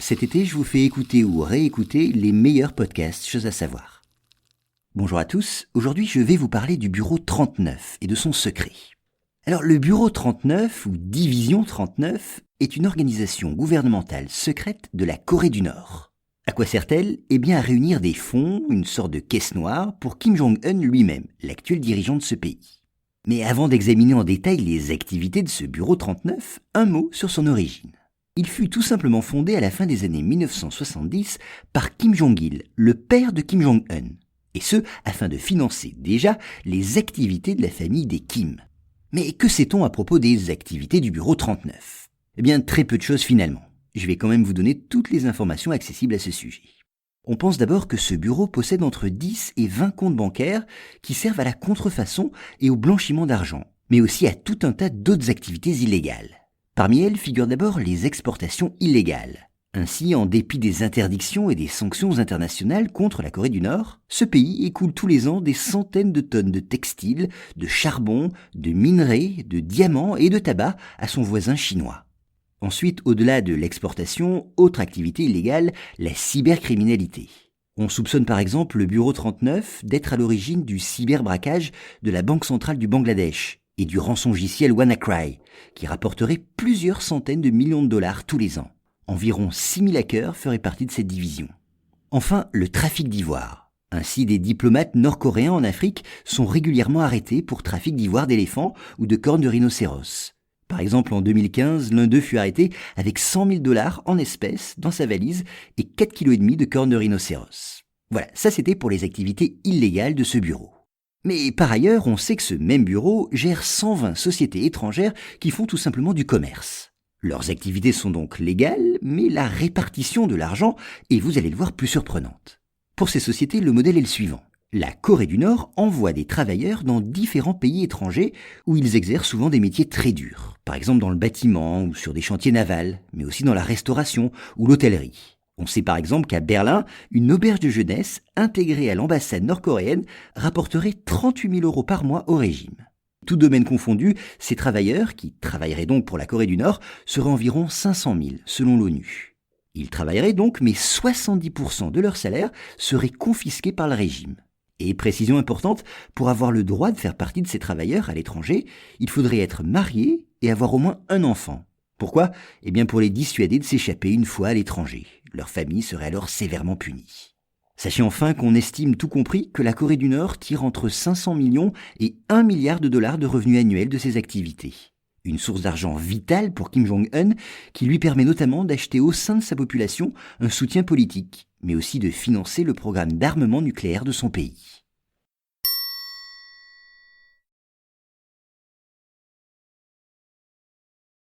Cet été, je vous fais écouter ou réécouter les meilleurs podcasts, choses à savoir. Bonjour à tous, aujourd'hui je vais vous parler du bureau 39 et de son secret. Alors le bureau 39 ou division 39 est une organisation gouvernementale secrète de la Corée du Nord. À quoi sert-elle ? Eh bien à réunir des fonds, une sorte de caisse noire pour Kim Jong-un lui-même, l'actuel dirigeant de ce pays. Mais avant d'examiner en détail les activités de ce bureau 39, un mot sur son origine. Il fut tout simplement fondé à la fin des années 1970 par Kim Jong-il, le père de Kim Jong-un, et ce, afin de financer déjà les activités de la famille des Kim. Mais que sait-on à propos des activités du bureau 39 ? Eh bien, très peu de choses finalement. Je vais quand même vous donner toutes les informations accessibles à ce sujet. On pense d'abord que ce bureau possède entre 10 et 20 comptes bancaires qui servent à la contrefaçon et au blanchiment d'argent, mais aussi à tout un tas d'autres activités illégales. Parmi elles figurent d'abord les exportations illégales. Ainsi, en dépit des interdictions et des sanctions internationales contre la Corée du Nord, ce pays écoule tous les ans des centaines de tonnes de textiles, de charbon, de minerais, de diamants et de tabac à son voisin chinois. Ensuite, au-delà de l'exportation, autre activité illégale, la cybercriminalité. On soupçonne par exemple le bureau 39 d'être à l'origine du cyberbraquage de la Banque centrale du Bangladesh et du rançongiciel WannaCry, qui rapporterait plusieurs centaines de millions de dollars tous les ans. Environ 6000 hackers feraient partie de cette division. Enfin, le trafic d'ivoire. Ainsi, des diplomates nord-coréens en Afrique sont régulièrement arrêtés pour trafic d'ivoire d'éléphant ou de cornes de rhinocéros. Par exemple, en 2015, l'un d'eux fut arrêté avec 100 000 dollars en espèces dans sa valise et 4,5 kg de cornes de rhinocéros. Voilà, ça c'était pour les activités illégales de ce bureau. Mais par ailleurs, on sait que ce même bureau gère 120 sociétés étrangères qui font tout simplement du commerce. Leurs activités sont donc légales, mais la répartition de l'argent est, vous allez le voir, plus surprenante. Pour ces sociétés, le modèle est le suivant. La Corée du Nord envoie des travailleurs dans différents pays étrangers où ils exercent souvent des métiers très durs. Par exemple dans le bâtiment ou sur des chantiers navals, mais aussi dans la restauration ou l'hôtellerie. On sait par exemple qu'à Berlin, une auberge de jeunesse intégrée à l'ambassade nord-coréenne rapporterait 38 000 € par mois au régime. Tout domaine confondu, ces travailleurs, qui travailleraient donc pour la Corée du Nord, seraient environ 500 000 selon l'ONU. Ils travailleraient donc, mais 70% de leur salaire serait confisqué par le régime. Et précision importante, pour avoir le droit de faire partie de ces travailleurs à l'étranger, il faudrait être marié et avoir au moins un enfant. Pourquoi ? Eh bien pour les dissuader de s'échapper une fois à l'étranger. Leur famille serait alors sévèrement punie. Sachez enfin qu'on estime tout compris que la Corée du Nord tire entre 500 millions et 1 milliard de dollars de revenus annuels de ses activités. Une source d'argent vitale pour Kim Jong-un qui lui permet notamment d'acheter au sein de sa population un soutien politique, mais aussi de financer le programme d'armement nucléaire de son pays.